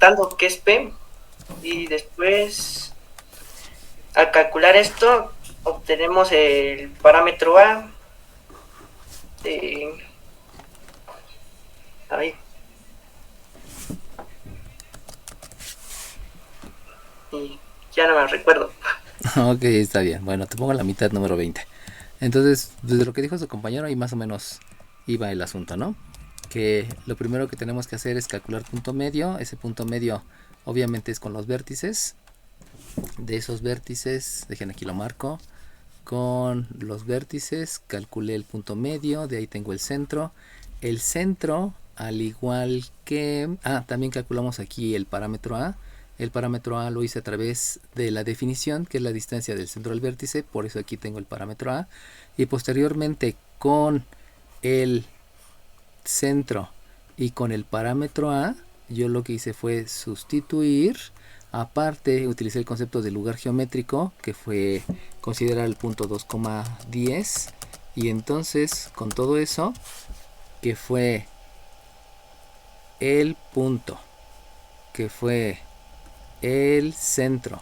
tanto que es P, y después al calcular esto obtenemos el parámetro A de... Ay, y ya no me recuerdo. Ok, está bien. Bueno, te pongo la mitad número 20. Entonces, desde lo que dijo su compañero, ahí más o menos iba el asunto, ¿no? Que lo primero que tenemos que hacer es calcular punto medio. Ese punto medio obviamente es con los vértices. De esos vértices, dejen aquí lo marco. Con los vértices calculé el punto medio, de ahí tengo el centro. El centro, al igual que... también calculamos aquí el parámetro A. El parámetro A lo hice a través de la definición, que es la distancia del centro al vértice, por eso aquí tengo el parámetro A. Y posteriormente con el centro y con el parámetro A, yo lo que hice fue sustituir. Aparte, utilicé el concepto de lugar geométrico, que fue considerar el punto 2,10. Y entonces, con todo eso, que fue el punto, que fue el centro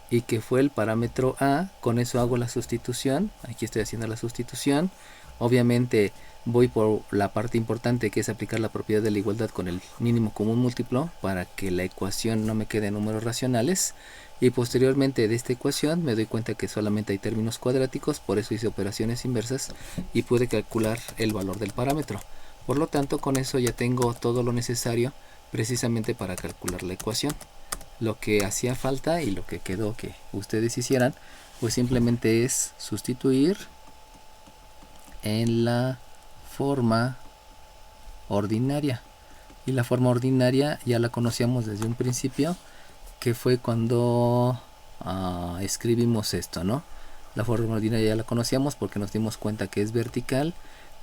y que fue el parámetro A, con eso hago la sustitución. Aquí estoy haciendo la sustitución. Obviamente voy por la parte importante, que es aplicar la propiedad de la igualdad con el mínimo común múltiplo para que la ecuación no me quede en números racionales. Y posteriormente de esta ecuación me doy cuenta que solamente hay términos cuadráticos, por eso hice operaciones inversas y pude calcular el valor del parámetro. Por lo tanto, con eso ya tengo todo lo necesario precisamente para calcular la ecuación. Lo que hacía falta y lo que quedó que ustedes hicieran, pues simplemente es sustituir en la forma ordinaria. Y la forma ordinaria ya la conocíamos desde un principio, que fue cuando escribimos esto, ¿no? La forma ordinaria ya la conocíamos porque nos dimos cuenta que es vertical,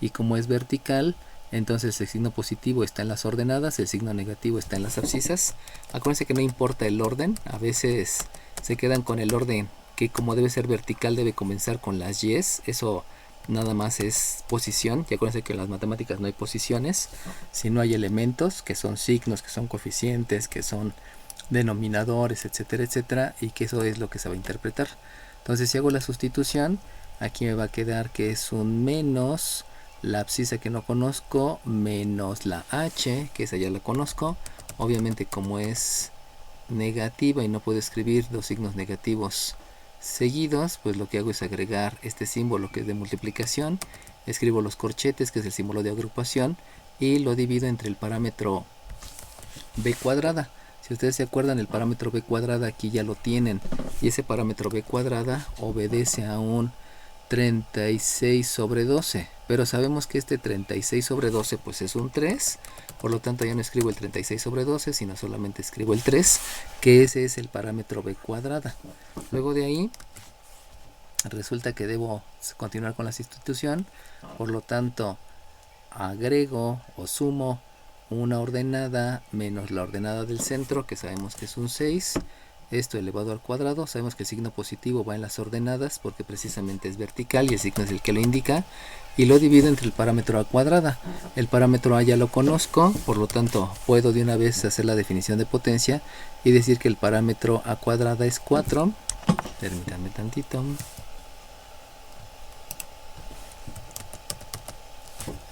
y como es vertical, entonces el signo positivo está en las ordenadas, el signo negativo está en las abscisas. Acuérdense que no importa el orden, a veces se quedan con el orden que como debe ser vertical debe comenzar con las y's, eso nada más es posición. Y acuérdense que en las matemáticas no hay posiciones, sino hay elementos que son signos, que son coeficientes, que son denominadores, etcétera, etcétera, y que eso es lo que se va a interpretar. Entonces, si hago la sustitución, aquí me va a quedar que es un menos la abscisa que no conozco, menos la h, que esa ya la conozco. Obviamente, como es negativa y no puedo escribir dos signos negativos seguidos, pues lo que hago es agregar este símbolo que es de multiplicación, escribo los corchetes, que es el símbolo de agrupación, y lo divido entre el parámetro b cuadrada. Si ustedes se acuerdan, el parámetro b cuadrada aquí ya lo tienen, y ese parámetro b cuadrada obedece a un 36 sobre 12, pero sabemos que este 36 sobre 12 pues es un 3, por lo tanto ya no escribo el 36 sobre 12, sino solamente escribo el 3, que ese es el parámetro b cuadrada. Luego de ahí resulta que debo continuar con la sustitución, por lo tanto agrego o sumo una ordenada menos la ordenada del centro, que sabemos que es un 6, esto elevado al cuadrado. Sabemos que el signo positivo va en las ordenadas porque precisamente es vertical y el signo es el que lo indica, y lo divido entre el parámetro a cuadrada. El parámetro a ya lo conozco, por lo tanto puedo de una vez hacer la definición de potencia y decir que el parámetro a cuadrada es 4. Permítanme tantito.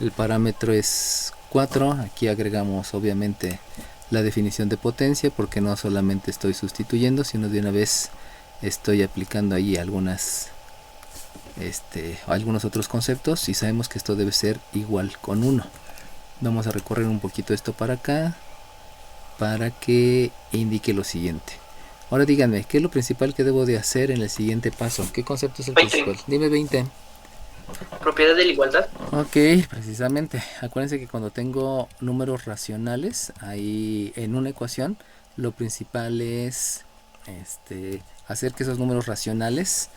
El parámetro es 4. Aquí agregamos obviamente la definición de potencia, porque no solamente estoy sustituyendo, sino de una vez estoy aplicando ahí algunos otros conceptos, y sabemos que esto debe ser igual con 1. Vamos a recorrer un poquito esto para acá para que indique lo siguiente. Ahora díganme, ¿qué es lo principal que debo de hacer en el siguiente paso? ¿Qué concepto es el 20. principal? Dime 20. Propiedad de la igualdad. Ok, precisamente. Acuérdense que cuando tengo números racionales ahí en una ecuación, lo principal es hacer que esos números racionales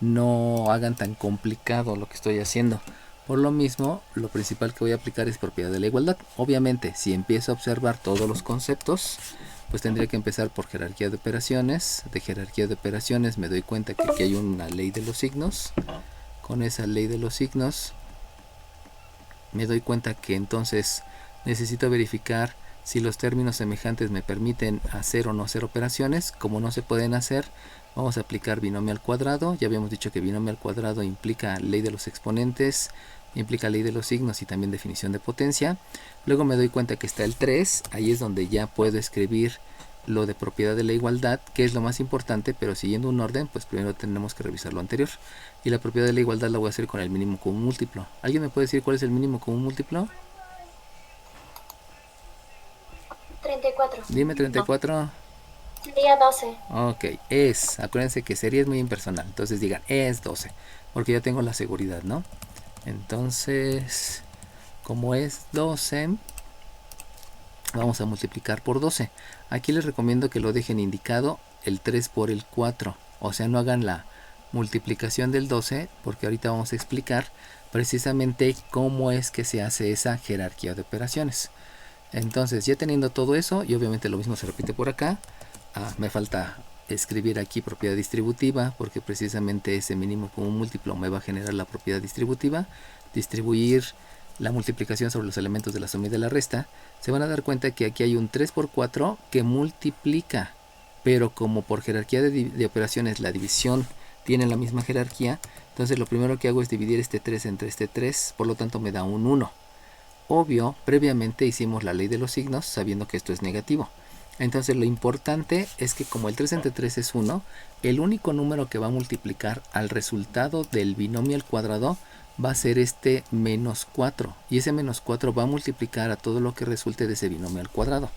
no hagan tan complicado lo que estoy haciendo. Por lo mismo, lo principal que voy a aplicar es propiedad de la igualdad. Obviamente, si empiezo a observar todos los conceptos, pues tendría que empezar por jerarquía de operaciones. De jerarquía de operaciones me doy cuenta que aquí hay una ley de los signos. Con esa ley de los signos me doy cuenta que entonces necesito verificar si los términos semejantes me permiten hacer o no hacer operaciones. Como no se pueden hacer, vamos a aplicar binomio al cuadrado. Ya habíamos dicho que binomio al cuadrado implica ley de los exponentes, implica ley de los signos y también definición de potencia. Luego me doy cuenta que está el 3, ahí es donde ya puedo escribir lo de propiedad de la igualdad, que es lo más importante, pero siguiendo un orden, pues primero tenemos que revisar lo anterior. Y la propiedad de la igualdad la voy a hacer con el mínimo común múltiplo. ¿Alguien me puede decir cuál es el mínimo común múltiplo? 34. Dime 34. Sería 12. Ok, acuérdense que sería es muy impersonal, entonces digan es 12, porque ya tengo la seguridad, ¿no? Entonces, como es 12, vamos a multiplicar por 12. Aquí les recomiendo que lo dejen indicado el 3 por el 4, o sea, no hagan la multiplicación del 12, porque ahorita vamos a explicar precisamente cómo es que se hace esa jerarquía de operaciones. Entonces, ya teniendo todo eso, y obviamente lo mismo se repite por acá, me falta escribir aquí propiedad distributiva, porque precisamente ese mínimo común múltiplo me va a generar la propiedad distributiva. Distribuir la multiplicación sobre los elementos de la suma y de la resta. Se van a dar cuenta que aquí hay un 3 por 4 que multiplica, pero como por jerarquía de operaciones la división tiene la misma jerarquía, entonces lo primero que hago es dividir este 3 entre este 3, por lo tanto me da un 1. Obvio, previamente hicimos la ley de los signos sabiendo que esto es negativo. Entonces lo importante es que como el 3 entre 3 es 1, el único número que va a multiplicar al resultado del binomio al cuadrado va a ser este menos 4. Y ese menos 4 va a multiplicar a todo lo que resulte de ese binomio al cuadrado.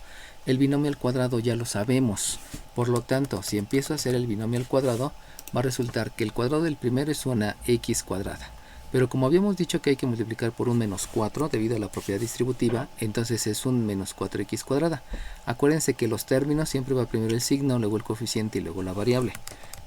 El binomio al cuadrado ya lo sabemos. Por lo tanto, si empiezo a hacer el binomio al cuadrado, va a resultar que el cuadrado del primero es una x cuadrada. Pero como habíamos dicho que hay que multiplicar por un menos 4 debido a la propiedad distributiva, entonces es un menos 4x cuadrada. Acuérdense que los términos siempre va primero el signo, luego el coeficiente y luego la variable.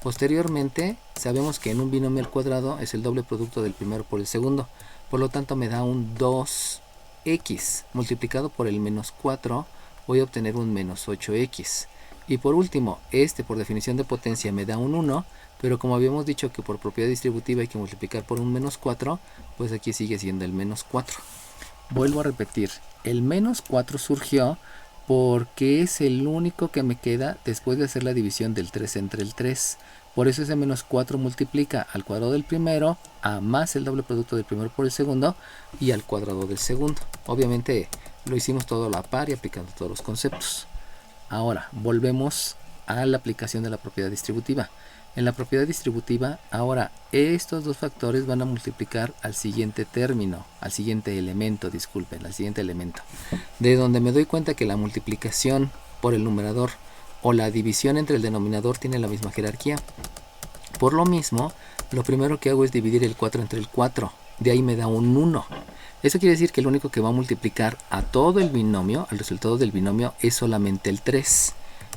Posteriormente, sabemos que en un binomio al cuadrado es el doble producto del primero por el segundo. Por lo tanto me da un 2x multiplicado por el menos 4, voy a obtener un menos 8x. Y por último, por definición de potencia me da un 1, pero como habíamos dicho que por propiedad distributiva hay que multiplicar por un menos 4, pues aquí sigue siendo el menos 4. Vuelvo a repetir, el menos 4 surgió porque es el único que me queda después de hacer la división del 3 entre el 3. Por eso ese menos 4 multiplica al cuadrado del primero, a más el doble producto del primero por el segundo, y al cuadrado del segundo. Obviamente lo hicimos todo a la par y aplicando todos los conceptos. Ahora, volvemos a la aplicación de la propiedad distributiva. En la propiedad distributiva, ahora estos dos factores van a multiplicar al siguiente término, al siguiente elemento, al siguiente elemento. De donde me doy cuenta que la multiplicación por el numerador o la división entre el denominador tiene la misma jerarquía. Por lo mismo, lo primero que hago es dividir el 4 entre el 4. De ahí me da un 1. Eso quiere decir que lo único que va a multiplicar a todo el binomio, al resultado del binomio, es solamente el 3.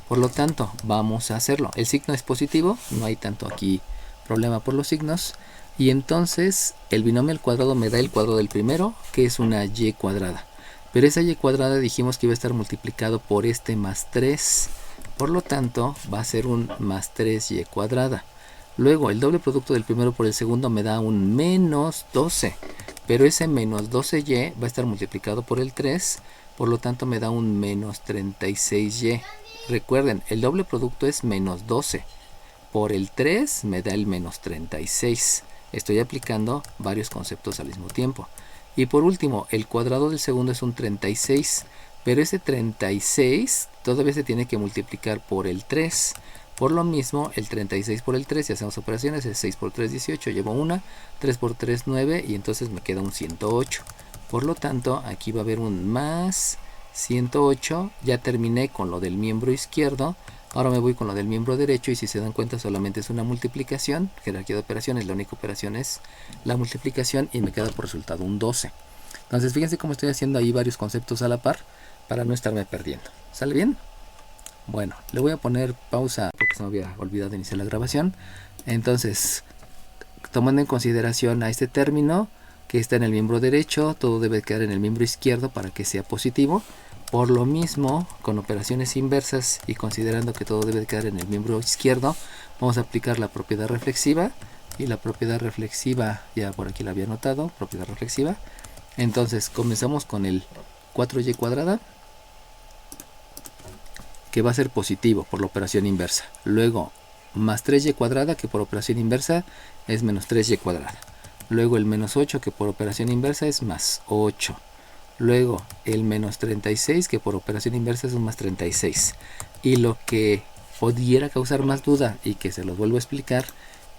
Por lo tanto, vamos a hacerlo. El signo es positivo, no hay tanto aquí problema por los signos. Y entonces el binomio al cuadrado me da el cuadrado del primero, que es una y cuadrada. Pero esa y cuadrada dijimos que iba a estar multiplicado por este más 3. Por lo tanto, va a ser un más 3y cuadrada. Luego, el doble producto del primero por el segundo me da un menos 12. Pero ese menos 12y va a estar multiplicado por el 3. Por lo tanto, me da un menos 36y. Recuerden, el doble producto es menos 12. Por el 3 me da el menos 36. Estoy aplicando varios conceptos al mismo tiempo. Y por último, el cuadrado del segundo es un 36. Pero ese 36 todavía se tiene que multiplicar por el 3. Por lo mismo, el 36 por el 3, si hacemos operaciones, es 6 por 3, 18. Llevo una, 3 por 3, 9. Y entonces me queda un 108. Por lo tanto, aquí va a haber un más 108. Ya terminé con lo del miembro izquierdo. Ahora me voy con lo del miembro derecho y si se dan cuenta solamente es una multiplicación. Jerarquía de operaciones, la única operación es la multiplicación y me queda por resultado un 12. Entonces fíjense cómo estoy haciendo ahí varios conceptos a la par para no estarme perdiendo. ¿Sale bien? Bueno, le voy a poner pausa porque se me había olvidado iniciar la grabación. Entonces, tomando en consideración a este término que está en el miembro derecho, todo debe quedar en el miembro izquierdo para que sea positivo. Por lo mismo, con operaciones inversas y considerando que todo debe quedar en el miembro izquierdo, vamos a aplicar la propiedad reflexiva. Y la propiedad reflexiva, ya por aquí la había anotado, propiedad reflexiva. Entonces, comenzamos con el 4y cuadrada. que va a ser positivo por la operación inversa. Luego, más 3y cuadrada, que por operación inversa es menos 3y cuadrada. Luego el menos 8, que por operación inversa es más 8. Luego el menos 36, que por operación inversa es un más 36. Y lo que pudiera causar más duda, y que se los vuelvo a explicar,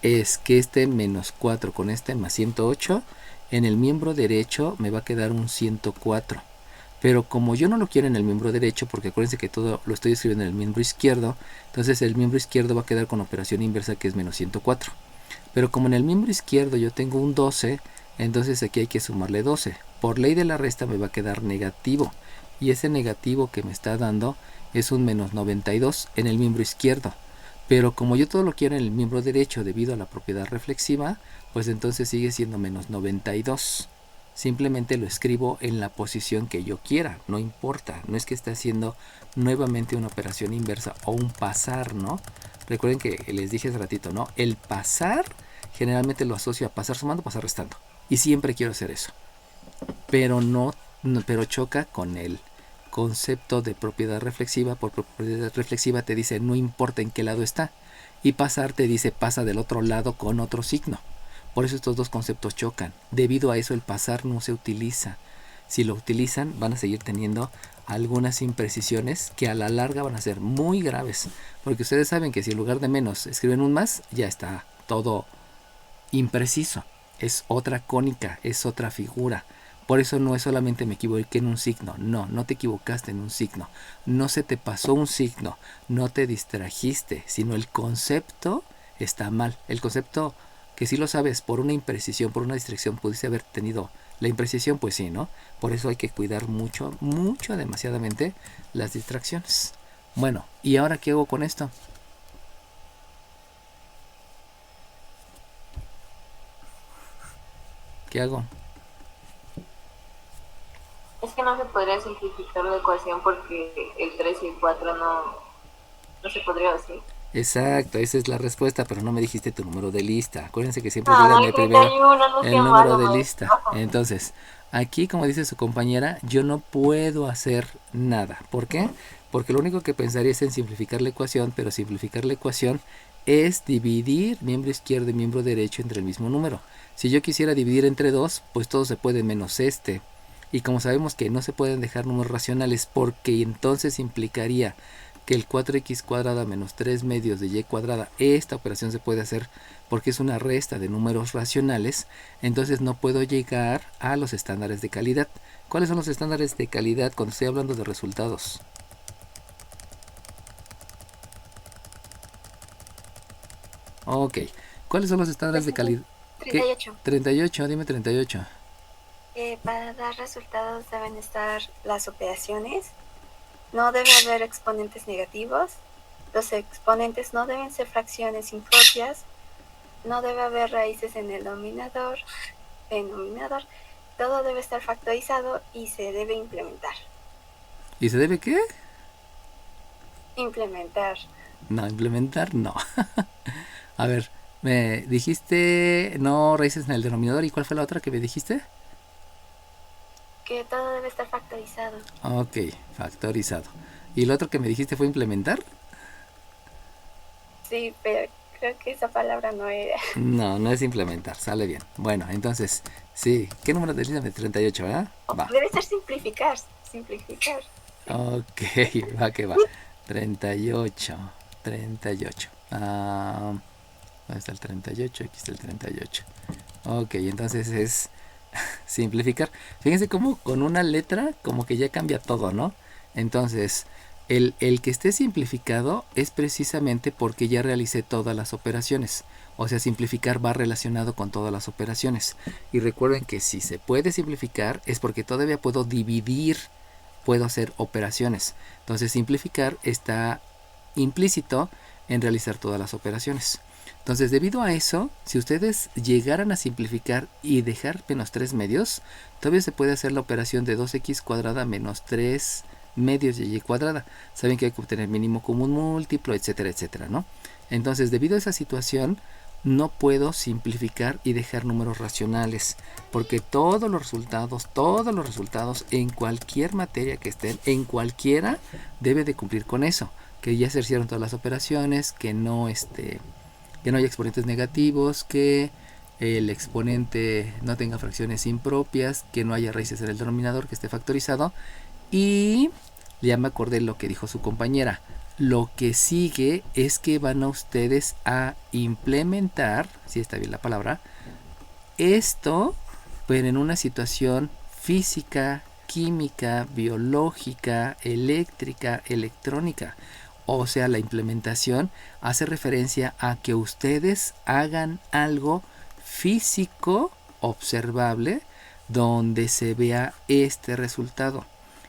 es que este menos 4 con este más 108, en el miembro derecho me va a quedar un 104. Pero como yo no lo quiero en el miembro derecho, porque acuérdense que todo lo estoy escribiendo en el miembro izquierdo, entonces el miembro izquierdo va a quedar con operación inversa, que es menos 104. Pero como en el miembro izquierdo yo tengo un 12, entonces aquí hay que sumarle 12. Por ley de la resta me va a quedar negativo. Y ese negativo que me está dando es un menos 92 en el miembro izquierdo. Pero como yo todo lo quiero en el miembro derecho debido a la propiedad reflexiva, pues entonces sigue siendo menos 92. Simplemente lo escribo en la posición que yo quiera, no importa. No es que esté haciendo nuevamente una operación inversa o un pasar, ¿no? Recuerden que les dije hace ratito, ¿no? El pasar generalmente lo asocio a pasar sumando, pasar restando. Y siempre quiero hacer eso. Pero pero choca con el concepto de propiedad reflexiva. Por propiedad reflexiva te dice no importa en qué lado está. Y pasar te dice pasa del otro lado con otro signo. Por eso estos dos conceptos chocan. Debido a eso el pasar no se utiliza. Si lo utilizan van a seguir teniendo algunas imprecisiones que a la larga van a ser muy graves. Porque ustedes saben que si en lugar de menos escriben un más, ya está todo impreciso. Es otra cónica, es otra figura. Por eso no es solamente me equivoqué en un signo. No, no te equivocaste en un signo. No se te pasó un signo. No te distrajiste. Sino el concepto está mal. El concepto que si lo sabes por una imprecisión, por una distracción, pudiste haber tenido la imprecisión, pues sí, ¿no? Por eso hay que cuidar mucho, demasiadamente las distracciones. Bueno, ¿y ahora qué hago con esto? ¿Qué hago? Es que no se podría simplificar la ecuación porque el 3 y el 4 no se podría decir. Exacto, esa es la respuesta, pero no me dijiste tu número de lista. Acuérdense que siempre No, díganme el primero 31, no el sea número malo, de maestro. lista. Entonces, aquí, como dice su compañera, yo no puedo hacer nada. ¿Por qué? Porque lo único que pensaría es en simplificar la ecuación, pero simplificar la ecuación es dividir miembro izquierdo y miembro derecho entre el mismo número. Si yo quisiera dividir entre 2, pues todo se puede menos este. Y como sabemos que no se pueden dejar números racionales, porque entonces implicaría que el 4x cuadrada menos 3 medios de y cuadrada, esta operación se puede hacer porque es una resta de números racionales, entonces no puedo llegar a los estándares de calidad. ¿Cuáles son los estándares de calidad cuando estoy hablando de resultados? Ok, ¿cuáles son los estándares de calidad? 38. 38, dime 38. Para dar resultados deben estar las operaciones. No debe haber exponentes negativos. Los exponentes no deben ser fracciones impropias. No debe haber raíces en el denominador. Todo debe estar factorizado y se debe implementar. ¿Y se debe qué? Implementar. No, implementar no. A ver, me dijiste no raíces en el denominador. ¿Y cuál fue la otra que me dijiste? Que todo debe estar factorizado. Ok, factorizado. ¿Y lo otro que me dijiste fue implementar? Sí, pero creo que esa palabra no era. No, no es implementar, sale bien. Bueno, entonces, sí. ¿Qué número de línea de 38, verdad? Va. Debe ser simplificar. Simplificar. Ok, va que va. 38. ¿Dónde está el 38? Aquí está el 38. Ok, entonces es simplificar. Fíjense cómo con una letra como que ya cambia todo, ¿no? Entonces, el que esté simplificado es precisamente porque ya realicé todas las operaciones. O sea, simplificar va relacionado con todas las operaciones. Y recuerden que si se puede simplificar es porque todavía puedo dividir, puedo hacer operaciones. Entonces, simplificar está implícito en realizar todas las operaciones. Entonces, debido a eso, si ustedes llegaran a simplificar y dejar menos 3 medios, todavía se puede hacer la operación de 2x cuadrada menos 3 medios de y cuadrada. Saben que hay que obtener mínimo común múltiplo, etcétera, etcétera, ¿no? Entonces, debido a esa situación, no puedo simplificar y dejar números racionales, porque todos los resultados en cualquier materia que estén, en cualquiera, debe de cumplir con eso. que ya se hicieron todas las operaciones, que no haya exponentes negativos, que el exponente no tenga fracciones impropias, que no haya raíces en el denominador, que esté factorizado. Y ya me acordé lo que dijo su compañera. Lo que sigue es que van a ustedes a implementar, si está bien la palabra, esto, pero en una situación física, química, biológica, eléctrica, electrónica. O sea, la implementación hace referencia a que ustedes hagan algo físico observable donde se vea este resultado.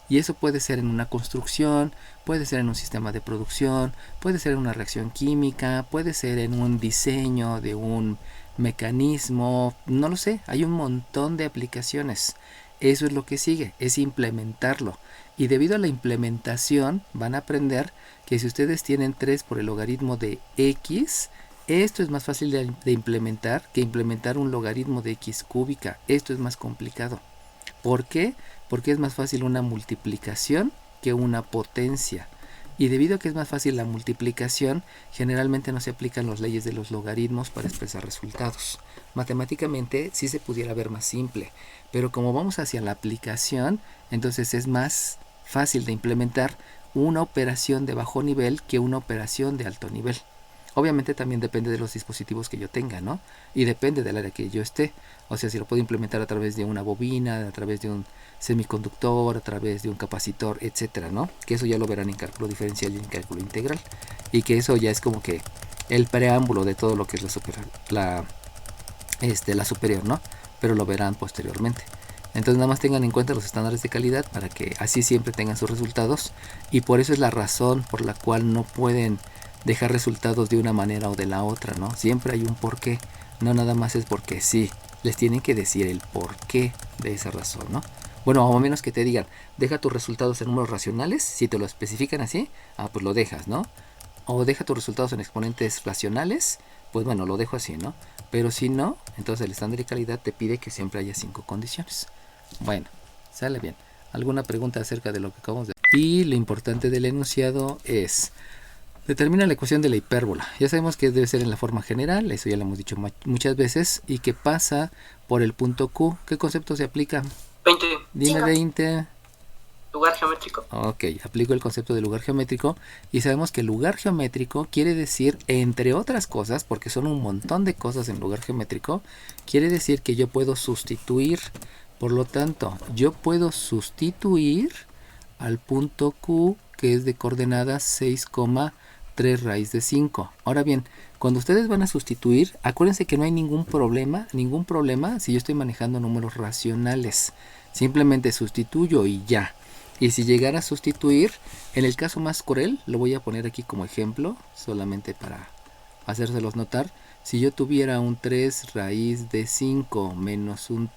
Y eso puede ser en una construcción, puede ser en un sistema de producción, puede ser en una reacción química, puede ser en un diseño de un mecanismo, no lo sé, hay un montón de aplicaciones. Eso es lo que sigue, es implementarlo. Y debido a la implementación van a aprender que si ustedes tienen 3 por el logaritmo de x, esto es más fácil de implementar que implementar un logaritmo de x cúbica. Esto es más complicado. ¿Por qué? Porque es más fácil una multiplicación que una potencia. Y debido a que es más fácil la multiplicación, generalmente no se aplican las leyes de los logaritmos para expresar resultados. Matemáticamente sí se pudiera ver más simple, pero como vamos hacia la aplicación, entonces es más fácil de implementar una operación de bajo nivel que una operación de alto nivel. Obviamente también depende de los dispositivos que yo tenga, ¿no? Y depende del área que yo esté. O sea, si lo puedo implementar a través de una bobina, a través de un semiconductor, a través de un capacitor, etcétera, ¿no? Que eso ya lo verán en cálculo diferencial y en cálculo integral. Y que eso ya es como que el preámbulo de todo lo que es la superior, ¿no? Pero lo verán posteriormente. Entonces nada más tengan en cuenta los estándares de calidad para que así siempre tengan sus resultados. Y por eso es la razón por la cual no pueden dejar resultados de una manera o de la otra, ¿no? Siempre hay un porqué, no nada más es porque sí, les tienen que decir el porqué de esa razón, ¿no? Bueno, o menos que te digan, deja tus resultados en números racionales, si te lo especifican así, pues lo dejas, ¿no? O deja tus resultados en exponentes racionales, pues bueno, lo dejo así, ¿no? Pero si no, entonces el estándar de calidad te pide que siempre haya 5 condiciones. Bueno, sale bien. ¿Alguna pregunta acerca de lo que acabamos de ver? Y lo importante del enunciado es: determina la ecuación de la hipérbola. Ya sabemos que debe ser en la forma general, eso ya lo hemos dicho muchas veces, y que pasa por el punto Q. ¿Qué concepto se aplica? 20. Dime 20. Lugar geométrico. Ok, aplico el concepto de lugar geométrico y sabemos que lugar geométrico quiere decir, entre otras cosas, porque son un montón de cosas en lugar geométrico, quiere decir que yo puedo sustituir. Por lo tanto, yo puedo sustituir al punto Q, que es de coordenadas 6,3 raíz de 5. Ahora bien, cuando ustedes van a sustituir, acuérdense que no hay ningún problema si yo estoy manejando números racionales. Simplemente sustituyo y ya. Y si llegara a sustituir, en el caso más cruel, lo voy a poner aquí como ejemplo, solamente para hacérselos notar. Si yo tuviera un 3 raíz de 5 menos un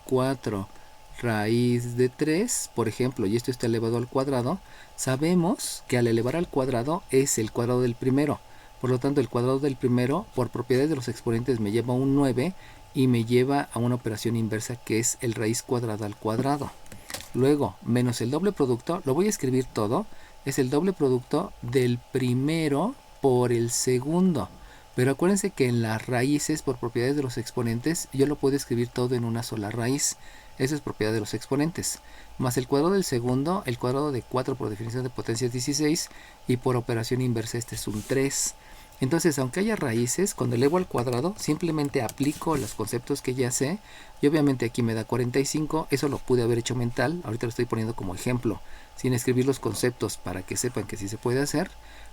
4 raíz de 3, por ejemplo, y esto está elevado al cuadrado, sabemos que al elevar al cuadrado es el cuadrado del primero. Por lo tanto, el cuadrado del primero, por propiedades de los exponentes, me lleva a un 9 y me lleva a una operación inversa que es el raíz cuadrada al cuadrado. Luego, menos el doble producto, lo voy a escribir todo, es el doble producto del primero por el segundo. Pero acuérdense que en las raíces, por propiedades de los exponentes, yo lo puedo escribir todo en una sola raíz. Eso es propiedad de los exponentes. Más el cuadrado del segundo, el cuadrado de 4 por definición de potencia es 16 y por operación inversa este es un 3. Entonces, aunque haya raíces, cuando elevo al cuadrado, simplemente aplico los conceptos que ya sé. Y obviamente aquí me da 45. Eso lo pude haber hecho mental. Ahorita lo estoy poniendo como ejemplo, sin escribir los conceptos para que sepan que sí se puede hacer.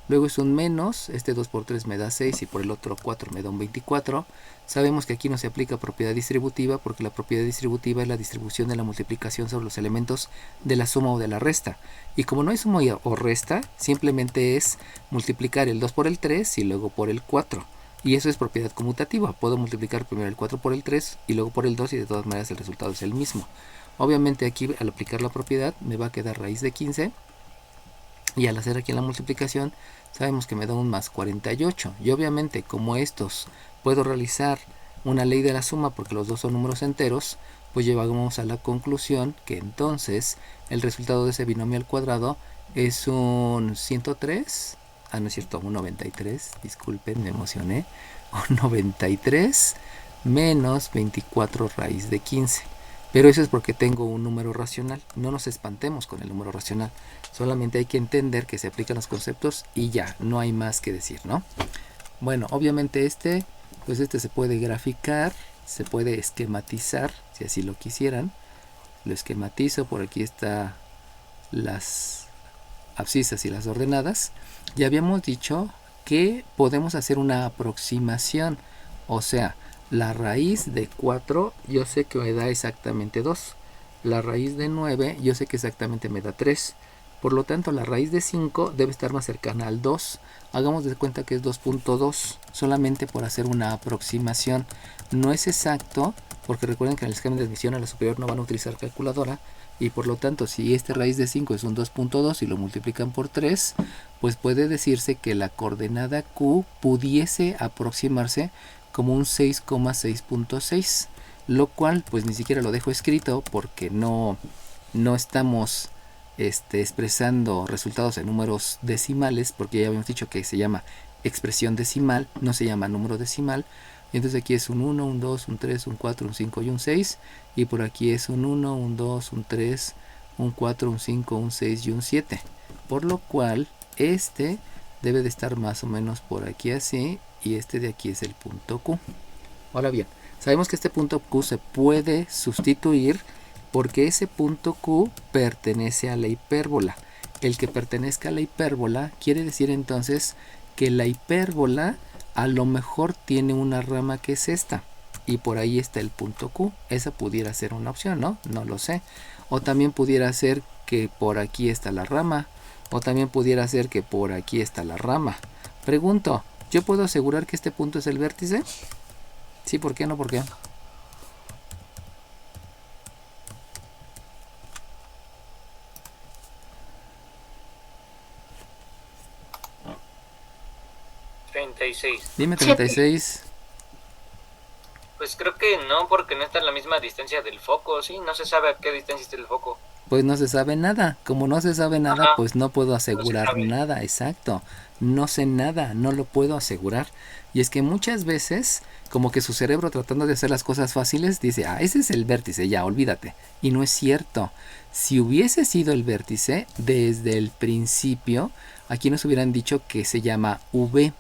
Luego es un menos, este 2 por 3 me da 6 y por el otro 4 me da un 24. Sabemos que aquí no se aplica propiedad distributiva porque la propiedad distributiva es la distribución de la multiplicación sobre los elementos de la suma o de la resta. Y como no hay suma o resta, simplemente es multiplicar el 2 por el 3 y luego por el 4. Y eso es propiedad conmutativa. Puedo multiplicar primero el 4 por el 3 y luego por el 2 y de todas maneras el resultado es el mismo. Obviamente aquí al aplicar la propiedad me va a quedar raíz de 15. Y al hacer aquí la multiplicación sabemos que me da un más 48. Y obviamente como estos puedo realizar una ley de la suma porque los dos son números enteros, pues llegamos a la conclusión que entonces el resultado de ese binomio al cuadrado es un 103. Ah, no es cierto, un 93. Disculpen, me emocioné. Un 93 menos 24 raíz de 15. Pero eso es porque tengo un número racional. No nos espantemos con el número racional. Solamente hay que entender que se aplican los conceptos y ya, no hay más que decir, ¿no? Bueno, obviamente pues este se puede graficar, se puede esquematizar, si así lo quisieran. Lo esquematizo, por aquí está las abscisas y las ordenadas. Ya habíamos dicho que podemos hacer una aproximación, o sea, la raíz de 4 yo sé que me da exactamente 2, la raíz de 9 yo sé que exactamente me da 3, por lo tanto la raíz de 5 debe estar más cercana al 2, hagamos de cuenta que es 2.2, solamente por hacer una aproximación. No es exacto, porque recuerden que en el esquema de admisión a la superior no van a utilizar calculadora, y por lo tanto si este raíz de 5 es un 2.2 y lo multiplican por 3, pues puede decirse que la coordenada Q pudiese aproximarse como un 6,6.6, lo cual pues ni siquiera lo dejo escrito porque no estamos expresando resultados en números decimales, porque ya habíamos dicho que se llama expresión decimal, no se llama número decimal. Entonces aquí es un 1, un 2, un 3, un 4, un 5 y un 6. Y por aquí es un 1, un 2, un 3, un 4, un 5, un 6 y un 7. Por lo cual este debe de estar más o menos por aquí así. Y este de aquí es el punto Q. Ahora bien, sabemos que este punto Q se puede sustituir porque ese punto Q pertenece a la hipérbola. El que pertenezca a la hipérbola quiere decir entonces que la hipérbola a lo mejor tiene una rama que es esta, y por ahí está el punto Q. Esa pudiera ser una opción, ¿no? No lo sé. O también pudiera ser que por aquí está la rama, o también pudiera ser que por aquí está la rama. Pregunto, ¿yo puedo asegurar que este punto es el vértice? Sí, ¿por qué no? ¿Por qué? Dime 36. Pues creo que no, porque no está a la misma distancia del foco, ¿sí? No se sabe a qué distancia está el foco. Pues no se sabe nada. Como no se sabe nada, Ajá. pues no puedo asegurar sabe. nada. Exacto. No sé nada, no lo puedo asegurar. Y es que muchas veces, como que su cerebro tratando de hacer las cosas fáciles, dice, ah, ese es el vértice, ya, olvídate. Y no es cierto. Si hubiese sido el vértice, desde el principio, aquí nos hubieran dicho que se llama V,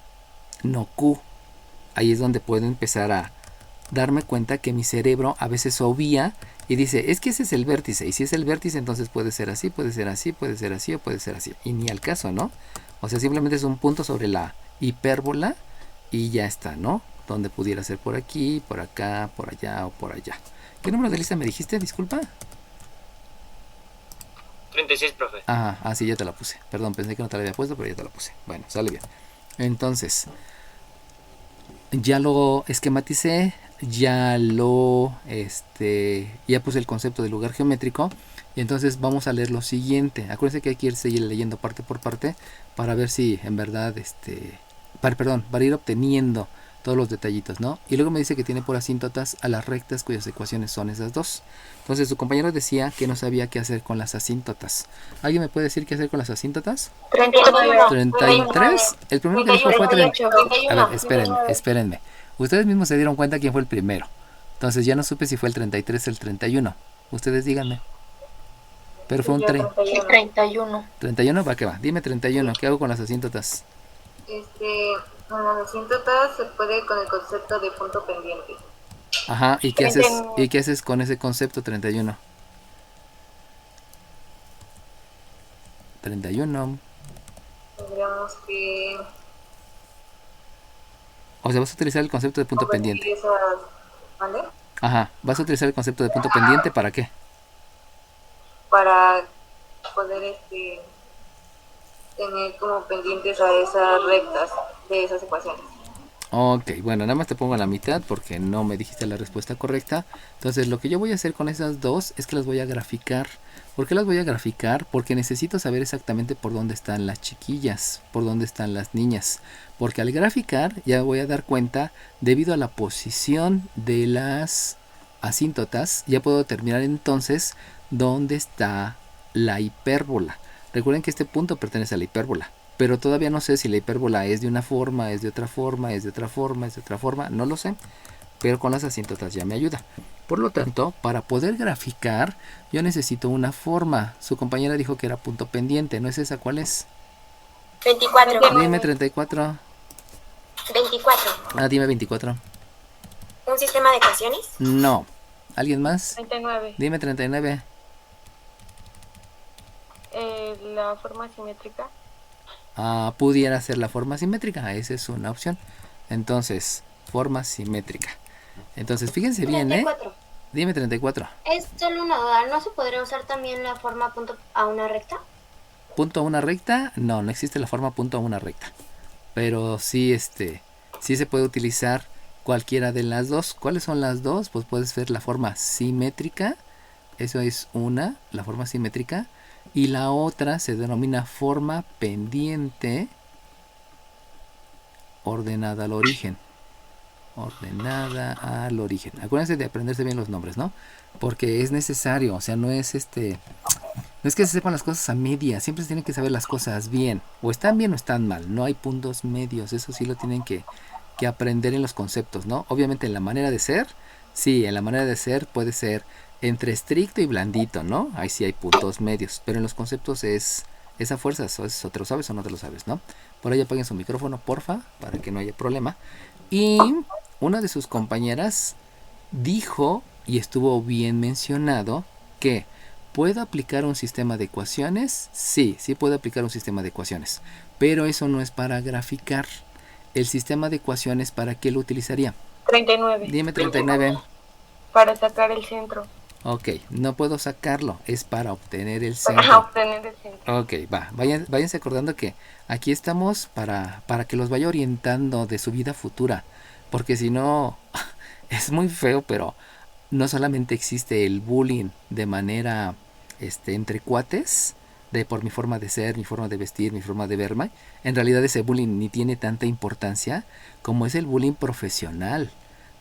no Q. Ahí es donde puedo empezar a darme cuenta que mi cerebro a veces obvia y dice, es que ese es el vértice, y si es el vértice entonces puede ser así, puede ser así, puede ser así o puede ser así, y ni al caso, ¿no? O sea, simplemente es un punto sobre la hipérbola y ya está, ¿no? Donde pudiera ser por aquí, por acá, por allá o por allá. ¿Qué número de lista me dijiste? Disculpa. 36, profe. Ah, sí, ya te la puse. Perdón, pensé que no te la había puesto, pero ya te la puse. Bueno, sale bien. Entonces, ya lo esquematicé, ya ya puse el concepto de lugar geométrico, y entonces vamos a leer lo siguiente. Acuérdense que hay que ir seguir leyendo parte por parte para ver si en verdad para ir obteniendo todos los detallitos, ¿no? Y luego me dice que tiene por asíntotas a las rectas cuyas ecuaciones son esas dos. Entonces su compañero decía que no sabía qué hacer con las asíntotas. ¿Alguien me puede decir qué hacer con las asíntotas? 31. 33. El primero que dijo fue 38. 30. A ver, espérenme. Ustedes mismos se dieron cuenta quién fue el primero. Entonces ya no supe si fue el 33 o el 31. Ustedes díganme. Pero fue un 30. 31. 31, va que va. Dime 31. ¿Qué hago con las asíntotas? Con las asíntotas se puede con el concepto de punto pendiente. Ajá. ¿Y qué haces con ese concepto 31? 31. Tendríamos que O sea, vas a utilizar el concepto de punto convertir pendiente. esas, ¿vale? Ajá. ¿Vas a utilizar el concepto de punto pendiente para qué? Para poder tener como pendientes a esas rectas de esas ecuaciones. Ok, bueno, nada más te pongo a la mitad porque no me dijiste la respuesta correcta. Entonces lo que yo voy a hacer con esas dos es que las voy a graficar. ¿Por qué las voy a graficar? Porque necesito saber exactamente por dónde están las chiquillas, por dónde están las niñas. Porque al graficar ya voy a dar cuenta, debido a la posición de las asíntotas, ya puedo determinar entonces dónde está la hipérbola. Recuerden que este punto pertenece a la hipérbola, pero todavía no sé si la hipérbola es de una forma, es de otra forma, es de otra forma, es de otra forma, no lo sé, pero con las asíntotas ya me ayuda. Por lo tanto, para poder graficar, yo necesito una forma. Su compañera dijo que era punto pendiente, ¿no es esa? ¿Cuál es? 24. Dime 34. 24. Ah, dime 24. ¿Un sistema de ecuaciones? No. ¿Alguien más? 39. Dime 39. La forma simétrica. Ah, pudiera ser la forma simétrica, esa es una opción. Entonces, forma simétrica. Entonces, fíjense bien, ¿eh? 34. Dime 34. Es solo una duda. ¿No se podría usar también la forma punto a una recta? ¿Punto a una recta? No, no existe la forma punto a una recta. Pero sí, sí se puede utilizar cualquiera de las dos. ¿Cuáles son las dos? Pues puedes ver la forma simétrica. Eso es una, la forma simétrica. Y la otra se denomina forma pendiente ordenada al origen. Ordenada al origen. Acuérdense de aprenderse bien los nombres, ¿no? Porque es necesario, o sea, no es no es que se sepan las cosas a medias, siempre se tienen que saber las cosas bien. O están bien o están mal, no hay puntos medios, eso sí lo tienen que aprender en los conceptos, ¿no? Obviamente en la manera de ser, sí, en la manera de ser puede ser entre estricto y blandito, ¿no? Ahí sí hay puntos medios, pero en los conceptos es esa fuerza, o te lo sabes o no te lo sabes, ¿no? Por ahí apaguen su micrófono, porfa, para que no haya problema. Y una de sus compañeras dijo, y estuvo bien mencionado, que ¿puedo aplicar un sistema de ecuaciones? Sí, sí puedo aplicar un sistema de ecuaciones, pero eso no es para graficar. El sistema de ecuaciones, ¿para qué lo utilizaría? 39. Dime 39. Para sacar el centro. Ok, no puedo sacarlo, es para obtener el centro. Para obtener el centro. Ok, va, váyanse acordando que aquí estamos para que los vaya orientando de su vida futura, porque si no, es muy feo, pero no solamente existe el bullying de manera entre cuates, de por mi forma de ser, mi forma de vestir, mi forma de verme. En realidad ese bullying ni tiene tanta importancia como es el bullying profesional.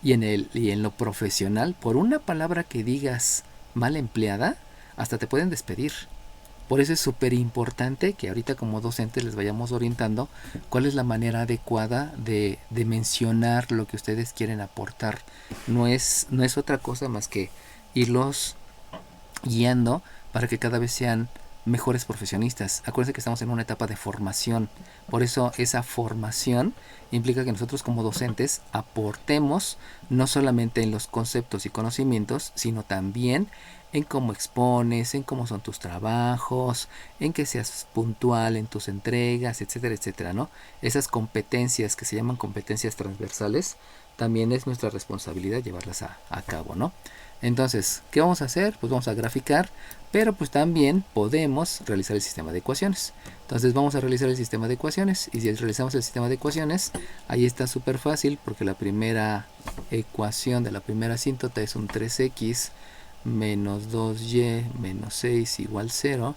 Y en lo profesional, por una palabra que digas mal empleada, hasta te pueden despedir. Por eso es súper importante que ahorita como docentes les vayamos orientando cuál es la manera adecuada de mencionar lo que ustedes quieren aportar. No es otra cosa más que irlos guiando para que cada vez sean mejores profesionistas. Acuérdense que estamos en una etapa de formación. Por eso esa formación implica que nosotros como docentes aportemos no solamente en los conceptos y conocimientos, sino también en cómo expones, en cómo son tus trabajos, en que seas puntual en tus entregas, etcétera, etcétera, ¿no? Esas competencias que se llaman competencias transversales, también es nuestra responsabilidad llevarlas a cabo, ¿no? Entonces, ¿qué vamos a hacer? Pues vamos a graficar, pero pues también podemos realizar el sistema de ecuaciones. Entonces vamos a realizar el sistema de ecuaciones, y si realizamos el sistema de ecuaciones, ahí está súper fácil, porque la primera ecuación de la primera asíntota es un 3x menos 2y menos 6 igual 0,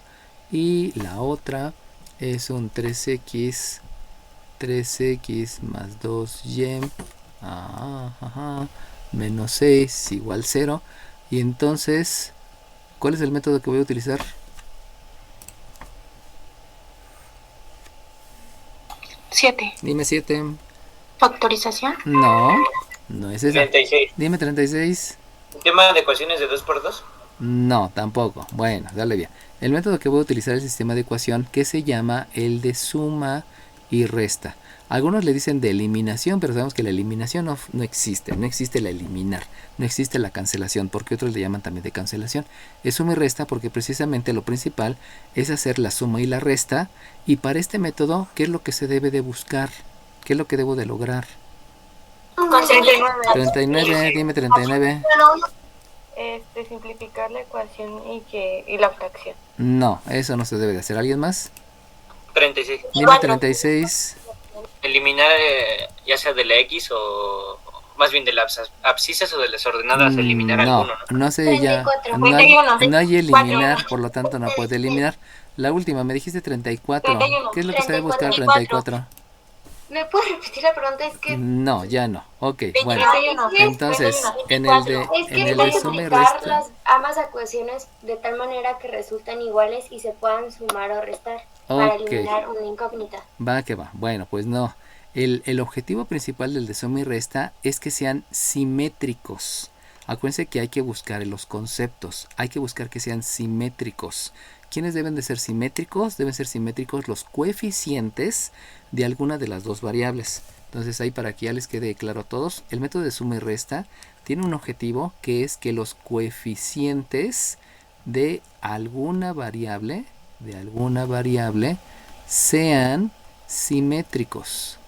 y la otra es un 3x más 2y menos 6 igual 0. Y entonces, ¿cuál es el método que voy a utilizar? 7. Dime 7. Factorización. No, no es esa. 36. Dime 36. ¿Un tema de ecuaciones de 2×2? No, tampoco. Bueno, dale bien. El método que voy a utilizar es el sistema de ecuación que se llama el de suma y resta. Algunos le dicen de eliminación, pero sabemos que la eliminación no existe. No existe la eliminar. No existe la cancelación, porque otros le llaman también de cancelación. Es suma y resta porque precisamente lo principal es hacer la suma y la resta. Y para este método, ¿qué es lo que se debe de buscar? ¿Qué es lo que debo de lograr? 39, dime 39. Simplificar la ecuación y la fracción. No, eso no se debe de hacer. ¿Alguien más? 36. Dime 36. Eliminar ya sea de la X o más bien de las abscisas o de las ordenadas, eliminar No, alguno, ¿no? no sé ya. 34. No hay eliminar, por lo tanto no puede eliminar. La última, me dijiste 34. 31. ¿Qué es lo que se debe buscar 34? 34? ¿Me puedes repetir la pregunta? Es que No, ya no. Ok, bueno. no. Entonces, en el de, es en que el voy de a suma y multiplicar resta, las ambas ecuaciones de tal manera que resultan iguales y se puedan sumar o restar para ok, eliminar una incógnita. va que va. Bueno, pues no. El objetivo principal del de suma y resta es que sean simétricos. Acuérdense que hay que buscar en los conceptos, hay que buscar que sean simétricos. ¿Quiénes deben de ser simétricos? Deben ser simétricos los coeficientes de alguna de las dos variables. Entonces ahí, para que ya les quede claro a todos, el método de suma y resta tiene un objetivo, que es que los coeficientes de alguna variable sean simétricos.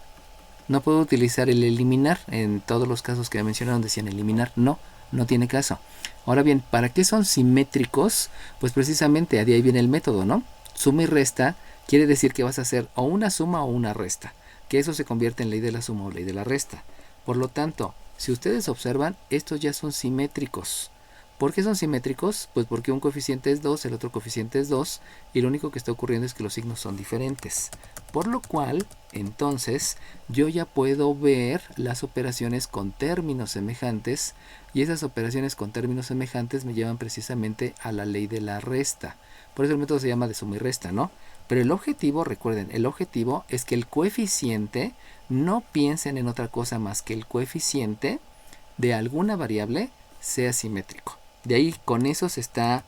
No puedo utilizar el eliminar. En todos los casos que me mencionaron decían eliminar. No tiene caso. Ahora bien, ¿para qué son simétricos? Pues precisamente de ahí viene el método, ¿no? Suma y resta quiere decir que vas a hacer o una suma o una resta, que eso se convierte en ley de la suma o ley de la resta. Por lo tanto, si ustedes observan, estos ya son simétricos. ¿Por qué son simétricos? Pues porque un coeficiente es 2, el otro coeficiente es 2, y lo único que está ocurriendo es que los signos son diferentes. Por lo cual, entonces, yo ya puedo ver las operaciones con términos semejantes, y esas operaciones con términos semejantes me llevan precisamente a la ley de la resta. Por eso el método se llama de suma y resta, ¿no? Pero el objetivo, recuerden, el objetivo es que el coeficiente, no piensen en otra cosa más que el coeficiente de alguna variable sea simétrico. De ahí, con eso se está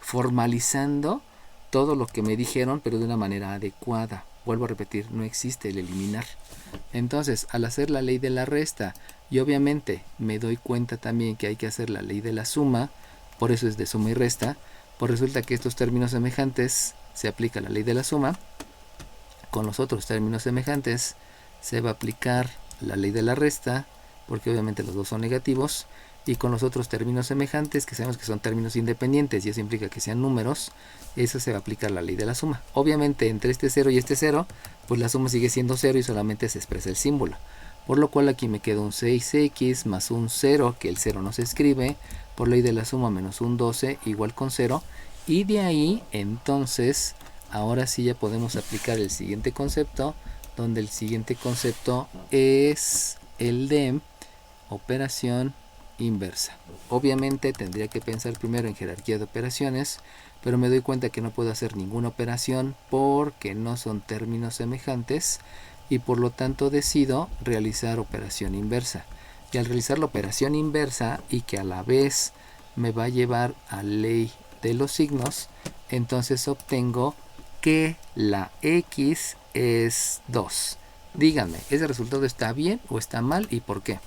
formalizando todo lo que me dijeron, pero de una manera adecuada. Vuelvo a repetir, no existe el eliminar. Entonces, al hacer la ley de la resta, y obviamente me doy cuenta también que hay que hacer la ley de la suma, por eso es de suma y resta, pues resulta que estos términos semejantes se aplica la ley de la suma, con los otros términos semejantes se va a aplicar la ley de la resta, porque obviamente los dos son negativos, y con los otros términos semejantes, que sabemos que son términos independientes y eso implica que sean números, eso se va a aplicar la ley de la suma. Obviamente entre este 0 y este 0, pues la suma sigue siendo 0 y solamente se expresa el símbolo. Por lo cual aquí me queda un 6x más un 0, que el 0 no se escribe, por ley de la suma menos un 12 igual con 0. Y de ahí, entonces, ahora sí ya podemos aplicar el siguiente concepto, donde el siguiente concepto es el de operación inversa. Obviamente tendría que pensar primero en jerarquía de operaciones, pero me doy cuenta que no puedo hacer ninguna operación porque no son términos semejantes y por lo tanto decido realizar operación inversa. Y al realizar la operación inversa y que a la vez me va a llevar a ley de los signos, entonces obtengo que la x es 2. Díganme, ¿ese resultado está bien o está mal y por qué?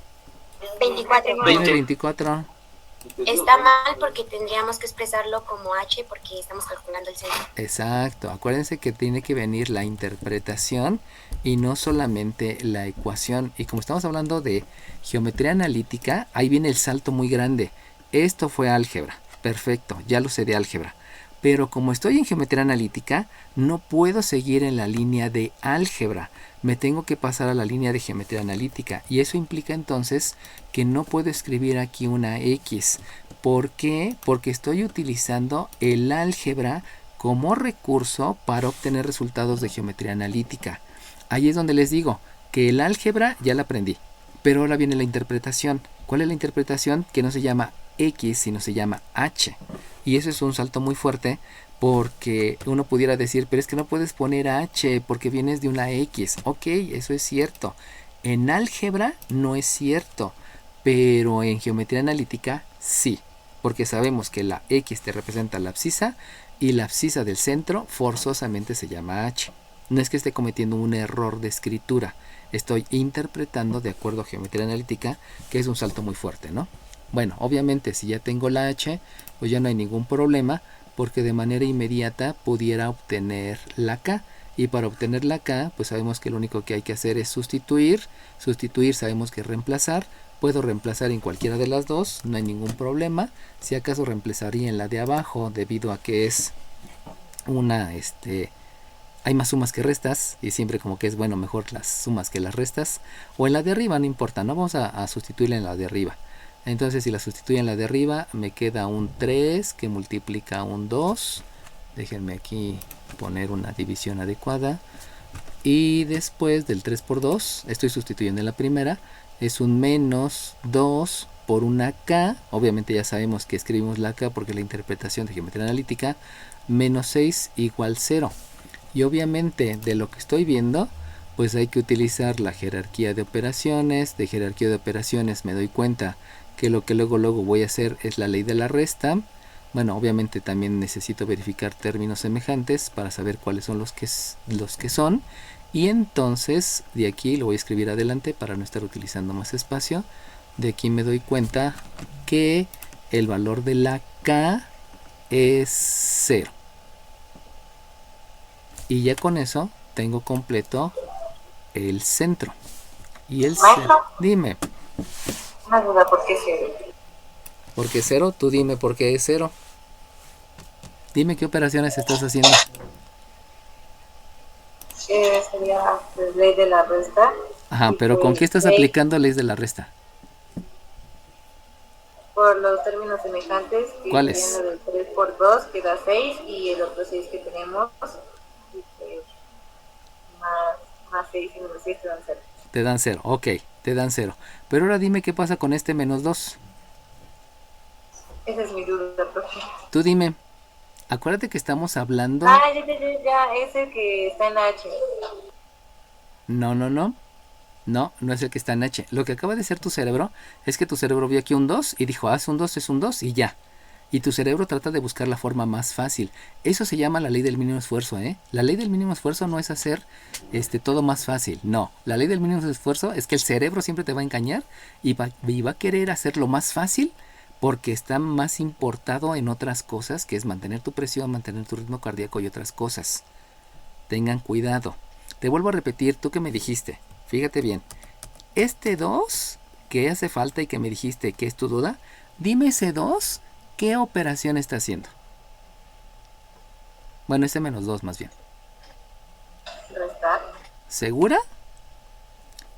24. Dime 24. Está mal porque tendríamos que expresarlo como h porque estamos calculando el centro. Exacto, acuérdense que tiene que venir la interpretación y no solamente la ecuación. Y como estamos hablando de geometría analítica, ahí viene el salto muy grande. Esto fue álgebra, perfecto, ya lo sé de álgebra. Pero como estoy en geometría analítica, no puedo seguir en la línea de álgebra. Me tengo que pasar a la línea de geometría analítica. Y eso implica entonces que no puedo escribir aquí una X. ¿Por qué? Porque estoy utilizando el álgebra como recurso para obtener resultados de geometría analítica. Ahí es donde les digo que el álgebra ya la aprendí. Pero ahora viene la interpretación. ¿Cuál es la interpretación? Que no se llama X, sino se llama H. Y eso es un salto muy fuerte porque uno pudiera decir, pero es que no puedes poner H porque vienes de una X. Ok, eso es cierto. En álgebra no es cierto, pero en geometría analítica sí, porque sabemos que la X te representa la abscisa y la abscisa del centro forzosamente se llama H. No es que esté cometiendo un error de escritura, estoy interpretando de acuerdo a geometría analítica, que es un salto muy fuerte, ¿no? Bueno, obviamente si ya tengo la H, pues ya no hay ningún problema, porque de manera inmediata pudiera obtener la K. Y para obtener la K, pues sabemos que lo único que hay que hacer es sustituir. Sustituir sabemos que es reemplazar. Puedo reemplazar en cualquiera de las dos, no hay ningún problema. Si acaso reemplazaría en la de abajo, debido a que es una, hay más sumas que restas, y siempre como que es bueno mejor las sumas que las restas. O en la de arriba, no importa, no vamos a sustituirla en la de arriba. Entonces si la sustituyo en la de arriba me queda un 3 que multiplica un 2. Déjenme aquí poner una división adecuada. Y después del 3 por 2, estoy sustituyendo en la primera, es un menos 2 por una K. Obviamente ya sabemos que escribimos la K porque la interpretación de geometría analítica, menos 6 igual 0. Y obviamente de lo que estoy viendo, pues hay que utilizar la jerarquía de operaciones. De jerarquía de operaciones me doy cuenta que lo que luego voy a hacer es la ley de la resta. Bueno, obviamente también necesito verificar términos semejantes para saber cuáles son los que son. Y entonces de aquí lo voy a escribir adelante para no estar utilizando más espacio. De aquí me doy cuenta que el valor de la K es 0. Y ya con eso tengo completo el centro. Y el centro. Dime. Una duda, ¿por qué 0? ¿Por qué 0? Tú dime por qué es 0. Dime qué operaciones estás haciendo. Sería ley de la resta. Ajá, pero ¿con qué estás aplicando leyes de la resta? Por los términos semejantes. ¿Cuáles? Serían lo del 3 por 2, que da 6, y el otro 6 que tenemos, más 6 y menos 6 te dan 0. Te dan 0, ok, te dan 0. Pero ahora dime qué pasa con este menos 2. Esa es mi duda, profe. Tú dime. Acuérdate que estamos hablando... Ya, es el que está en H. No. No es el que está en H. Lo que acaba de hacer tu cerebro es que tu cerebro vio aquí un 2 y dijo, es un 2 y ya. Y tu cerebro trata de buscar la forma más fácil. Eso se llama la ley del mínimo esfuerzo, ¿eh? La ley del mínimo esfuerzo no es hacer todo más fácil. No, la ley del mínimo esfuerzo es que el cerebro siempre te va a engañar y va a querer hacerlo más fácil porque está más importado en otras cosas, que es mantener tu presión, mantener tu ritmo cardíaco y otras cosas. Tengan cuidado. Te vuelvo a repetir, tú que me dijiste, fíjate bien, este 2 que hace falta y que me dijiste que es tu duda, dime ese 2, ¿qué operación está haciendo? Bueno, ese menos 2 más bien. Restar. ¿Segura?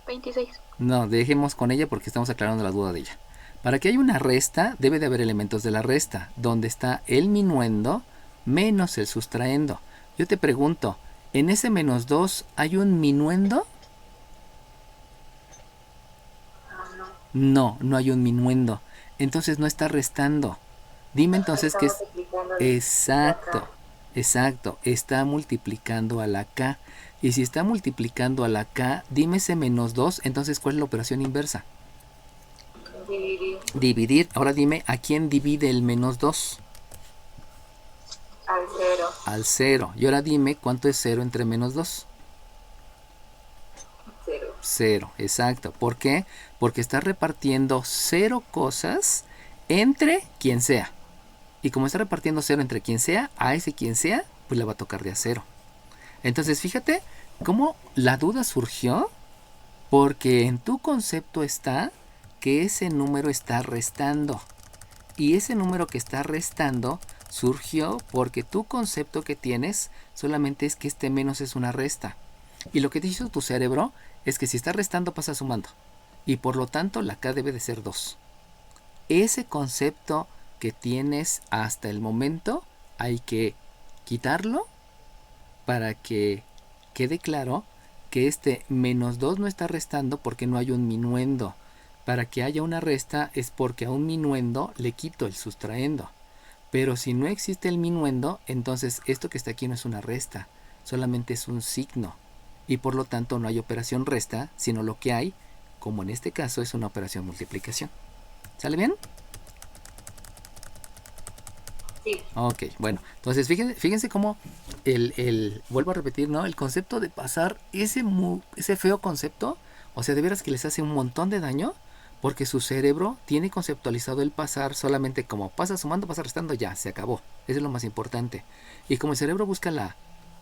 26. No, dejemos con ella porque estamos aclarando la duda de ella. Para que haya una resta, debe de haber elementos de la resta, donde está el minuendo menos el sustraendo. Yo te pregunto, ¿en ese menos 2 hay un minuendo? No hay un minuendo. Entonces no está restando. Dime entonces que es... Exacto. Está multiplicando a la K. Y si está multiplicando a la K, dime ese menos 2, entonces ¿cuál es la operación inversa? Dividir. Ahora dime, ¿a quién divide el menos 2? Al 0. Al 0. Y ahora dime, ¿cuánto es 0 entre menos 2? 0. 0, exacto. ¿Por qué? Porque está repartiendo 0 cosas entre quien sea. Y como está repartiendo 0 entre quien sea, a ese quien sea, pues le va a tocar de a 0. Entonces, fíjate cómo la duda surgió, porque en tu concepto está que ese número está restando. Y ese número que está restando surgió porque tu concepto que tienes solamente es que este menos es una resta. Y lo que te hizo tu cerebro es que si está restando pasa sumando. Y por lo tanto la K debe de ser 2. Ese concepto que tienes hasta el momento hay que quitarlo para que quede claro que este menos 2 no está restando porque no hay un minuendo. Para que haya una resta es porque a un minuendo le quito el sustraendo. Pero si no existe el minuendo, entonces esto que está aquí no es una resta, solamente es un signo. Y por lo tanto no hay operación resta, sino lo que hay, como en este caso, es una operación multiplicación. ¿Sale bien? Sí. Ok, bueno, entonces fíjense cómo vuelvo a repetir, ¿no? El concepto de pasar ese feo concepto, o sea, de veras que les hace un montón de daño, porque su cerebro tiene conceptualizado el pasar solamente como pasa sumando, pasa restando, ya, se acabó. Eso es lo más importante. Y como el cerebro busca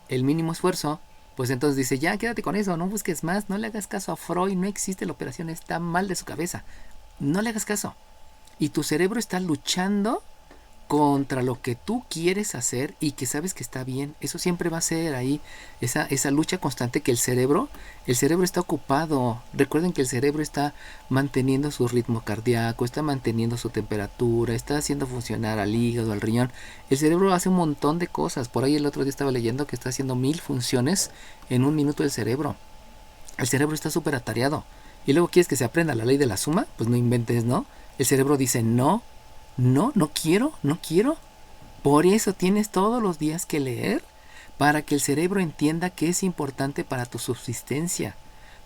el mínimo esfuerzo, pues entonces dice, ya, quédate con eso, no busques más, no le hagas caso a Freud, no existe la operación, está mal de su cabeza. No le hagas caso. Y tu cerebro está luchando contra lo que tú quieres hacer y que sabes que está bien. Eso siempre va a ser ahí, esa lucha constante que el cerebro está ocupado. Recuerden que el cerebro está manteniendo su ritmo cardíaco, está manteniendo su temperatura, está haciendo funcionar al hígado, al riñón. El cerebro hace un montón de cosas. Por ahí el otro día estaba leyendo que está haciendo 1000 funciones en un minuto el cerebro. El cerebro está súper atareado. Y luego quieres que se aprenda la ley de la suma, pues no inventes, ¿no? El cerebro dice no quiero. Por eso tienes todos los días que leer, para que el cerebro entienda que es importante para tu subsistencia.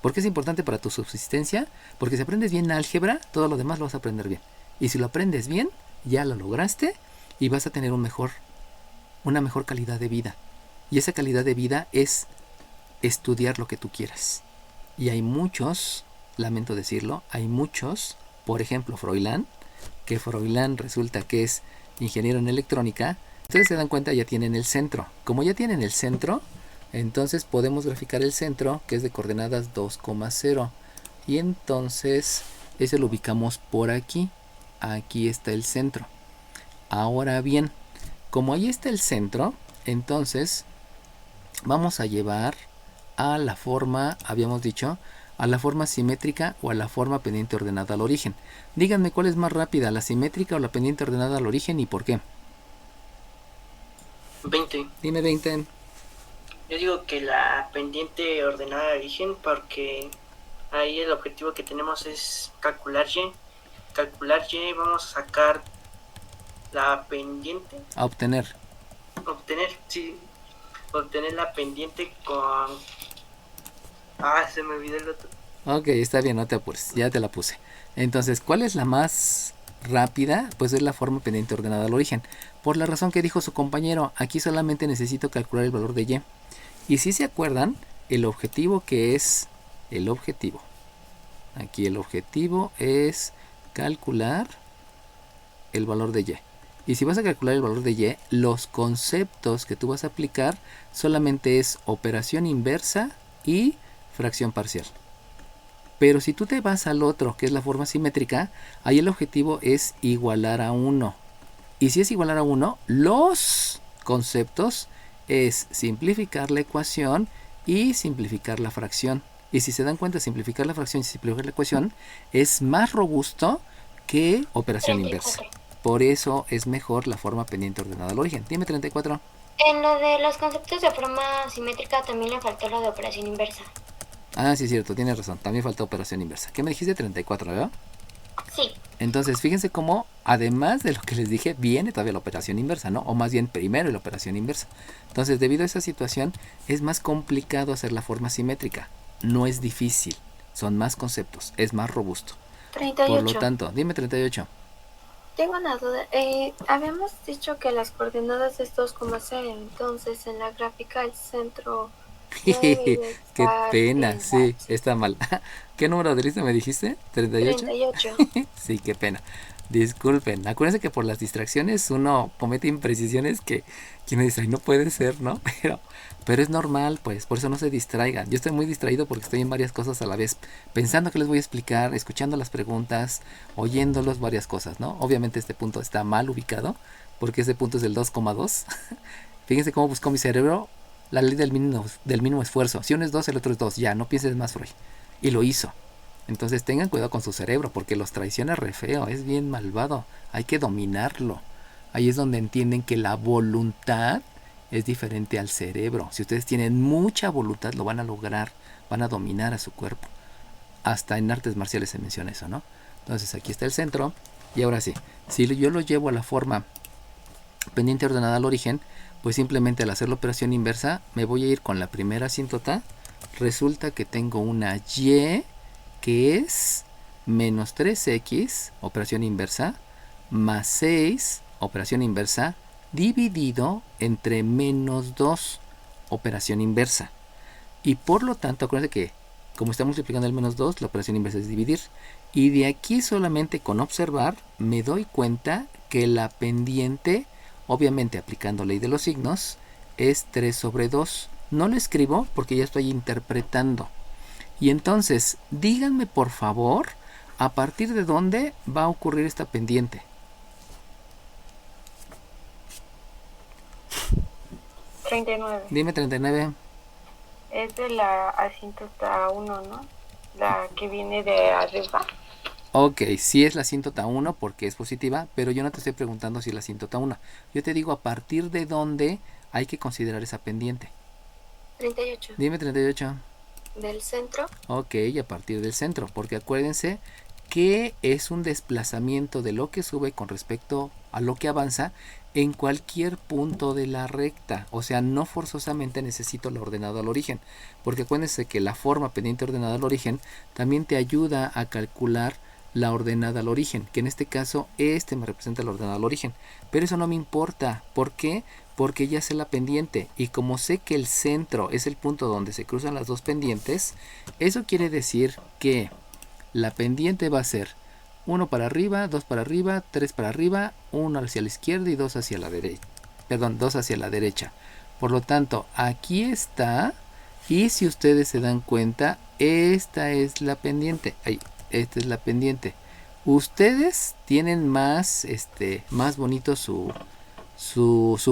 ¿Por qué es importante para tu subsistencia? Porque si aprendes bien álgebra, todo lo demás lo vas a aprender bien. Y si lo aprendes bien, ya lo lograste y vas a tener una mejor calidad de vida. Y esa calidad de vida es estudiar lo que tú quieras. Y hay muchos, lamento decirlo, por ejemplo Froilán, que Froilán resulta que es ingeniero en electrónica. Ustedes se dan cuenta, ya tienen el centro. Como ya tienen el centro, entonces podemos graficar el centro, que es de coordenadas 2,0. Y entonces ese lo ubicamos por aquí. Aquí está el centro. Ahora bien, como ahí está el centro, entonces vamos a llevar a la forma, habíamos dicho, a la forma simétrica o a la forma pendiente ordenada al origen. Díganme cuál es más rápida, la simétrica o la pendiente ordenada al origen y por qué. 20. Dime 20. Yo digo que la pendiente ordenada al origen, porque ahí el objetivo que tenemos es calcular y. Vamos a sacar la pendiente. A obtener. Obtener la pendiente con... se me olvidó el otro. Ok, está bien, no te apures, ya te la puse. Entonces, ¿cuál es la más rápida? Pues es la forma pendiente ordenada al origen. Por la razón que dijo su compañero, aquí solamente necesito calcular el valor de y. Y si se acuerdan, el objetivo es calcular el valor de y. Y si vas a calcular el valor de y, los conceptos que tú vas a aplicar solamente es operación inversa y fracción parcial. Pero si tú te vas al otro, que es la forma simétrica, ahí el objetivo es igualar a 1. Y si es igualar a 1, los conceptos es simplificar la ecuación y simplificar la fracción. Y si se dan cuenta, simplificar la fracción y simplificar la ecuación es más robusto que operación 34. inversa. Por eso es mejor la forma pendiente ordenada al origen. Dime 34. En lo de los conceptos de forma simétrica también le faltó lo de operación inversa. Ah, sí, es cierto, tienes razón. También falta operación inversa. ¿Qué me dijiste? 34, ¿verdad? Sí. Entonces, fíjense cómo, además de lo que les dije, viene todavía la operación inversa, ¿no? O más bien primero la operación inversa. Entonces, debido a esa situación, es más complicado hacer la forma simétrica. No es difícil. Son más conceptos. Es más robusto. 38. Por lo tanto, dime 38. Tengo una duda. Habíamos dicho que las coordenadas es 2,0. Entonces, en la gráfica, el centro... Qué pena, sí, está mal. ¿Qué número de lista me dijiste? ¿38? 38. Sí, qué pena. Disculpen. Acuérdense que por las distracciones uno comete imprecisiones que uno dice, ay, no puede ser, ¿no? Pero es normal, pues, por eso no se distraigan. Yo estoy muy distraído porque estoy en varias cosas a la vez, pensando que les voy a explicar, escuchando las preguntas, oyéndolos, varias cosas, ¿no? Obviamente este punto está mal ubicado, porque ese punto es el 2,2. Fíjense cómo buscó mi cerebro la ley del mínimo esfuerzo. Si uno es 2, el otro es 2. Ya, no pienses más, Freud. Y lo hizo. Entonces tengan cuidado con su cerebro, porque los traiciona re feo. Es bien malvado. Hay que dominarlo. Ahí es donde entienden que la voluntad es diferente al cerebro. Si ustedes tienen mucha voluntad, lo van a lograr. Van a dominar a su cuerpo. Hasta en artes marciales se menciona eso, ¿no? Entonces aquí está el centro. Y ahora sí, si yo lo llevo a la forma pendiente ordenada al origen, pues simplemente al hacer la operación inversa me voy a ir con la primera asíntota. Resulta que tengo una y que es menos 3x, operación inversa, más 6, operación inversa, dividido entre menos 2, operación inversa. Y por lo tanto, acuérdense que como está multiplicando el menos 2, la operación inversa es dividir. Y de aquí solamente con observar me doy cuenta que la pendiente, obviamente aplicando ley de los signos, es 3 sobre 2. No lo escribo porque ya estoy interpretando. Y entonces, díganme por favor, a partir de dónde va a ocurrir esta pendiente. 39. Dime 39. Es de la asíntota 1, ¿no? La que viene de arriba. Ok, sí es la asíntota 1 porque es positiva, pero yo no te estoy preguntando si es la asíntota 1. Yo te digo a partir de dónde hay que considerar esa pendiente. 38. Dime 38. Del centro. Ok, a partir del centro, porque acuérdense que es un desplazamiento de lo que sube con respecto a lo que avanza en cualquier punto de la recta. O sea, no forzosamente necesito la ordenada al origen, porque acuérdense que la forma pendiente ordenada al origen también te ayuda a calcular la ordenada al origen, que en este caso me representa la ordenada al origen, pero eso no me importa. ¿Por qué? Porque ya sé la pendiente, y como sé que el centro es el punto donde se cruzan las dos pendientes, eso quiere decir que la pendiente va a ser 1 para arriba, 2 para arriba, 3 para arriba, 1 hacia la izquierda y 2 hacia la derecha. Perdón, 2 hacia la derecha. Por lo tanto, aquí está, y si ustedes se dan cuenta, esta es la pendiente. Ahí, esta es la pendiente. Ustedes tienen más bonito su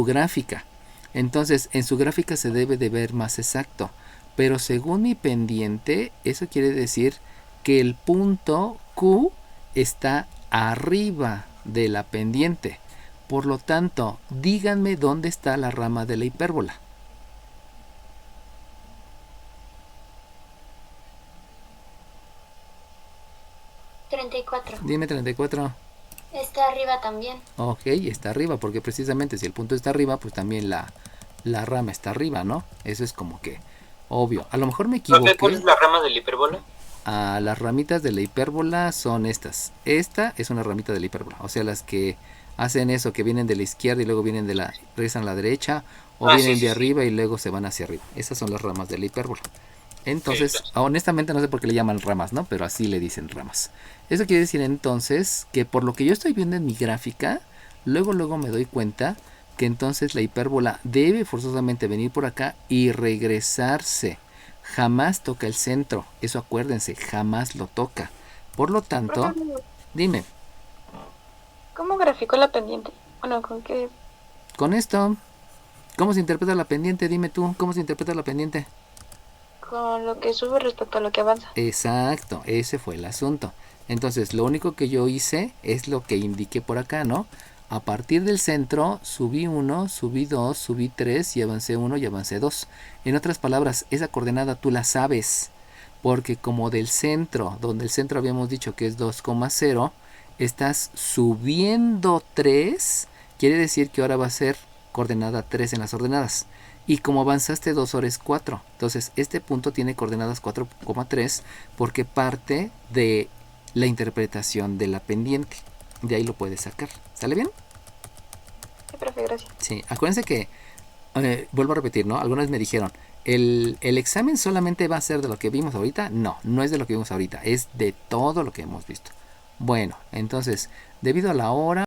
gráfica. Entonces, en su gráfica se debe de ver más exacto. Pero según mi pendiente, eso quiere decir que el punto Q está arriba de la pendiente. Por lo tanto, díganme dónde está la rama de la hipérbola. $34. Dime 34. Está arriba también. Ok, está arriba, porque precisamente si el punto está arriba, pues también la rama está arriba, ¿no? Eso es como que obvio. A lo mejor me equivoqué. ¿Cuál es la rama de la hipérbola? Las ramitas de la hipérbola son estas. Esta es una ramita de la hipérbola. O sea, las que hacen eso, que vienen de la izquierda y luego regresan a la derecha, o vienen de arriba y luego se van hacia arriba. Esas son las ramas de la hipérbola. Entonces, honestamente no sé por qué le llaman ramas, ¿no? Pero así le dicen ramas. Eso quiere decir entonces que por lo que yo estoy viendo en mi gráfica, luego me doy cuenta que entonces la hipérbola debe forzosamente venir por acá y regresarse. Jamás toca el centro, eso acuérdense, jamás lo toca. Por lo tanto, dime. ¿Cómo graficó la pendiente? Bueno, ¿con qué? Con esto, ¿cómo se interpreta la pendiente? Dime tú, ¿cómo se interpreta la pendiente? Con lo que sube respecto a lo que avanza. Exacto, ese fue el asunto. Entonces, lo único que yo hice es lo que indiqué por acá, ¿no? A partir del centro, subí 1, subí 2, subí 3 y avancé 1 y avancé 2. En otras palabras, esa coordenada tú la sabes, porque como del centro, donde el centro habíamos dicho que es 2,0, estás subiendo 3, quiere decir que ahora va a ser coordenada 3 en las ordenadas. Y como avanzaste 2 horas 4, entonces este punto tiene coordenadas 4,3 porque parte de la interpretación de la pendiente. De ahí lo puedes sacar. ¿Sale bien? Sí, profe, gracias. Sí, acuérdense que, vuelvo a repetir, ¿no? Algunas me dijeron, ¿el examen solamente va a ser de lo que vimos ahorita? No, no es de lo que vimos ahorita, es de todo lo que hemos visto. Bueno, entonces, debido a la hora...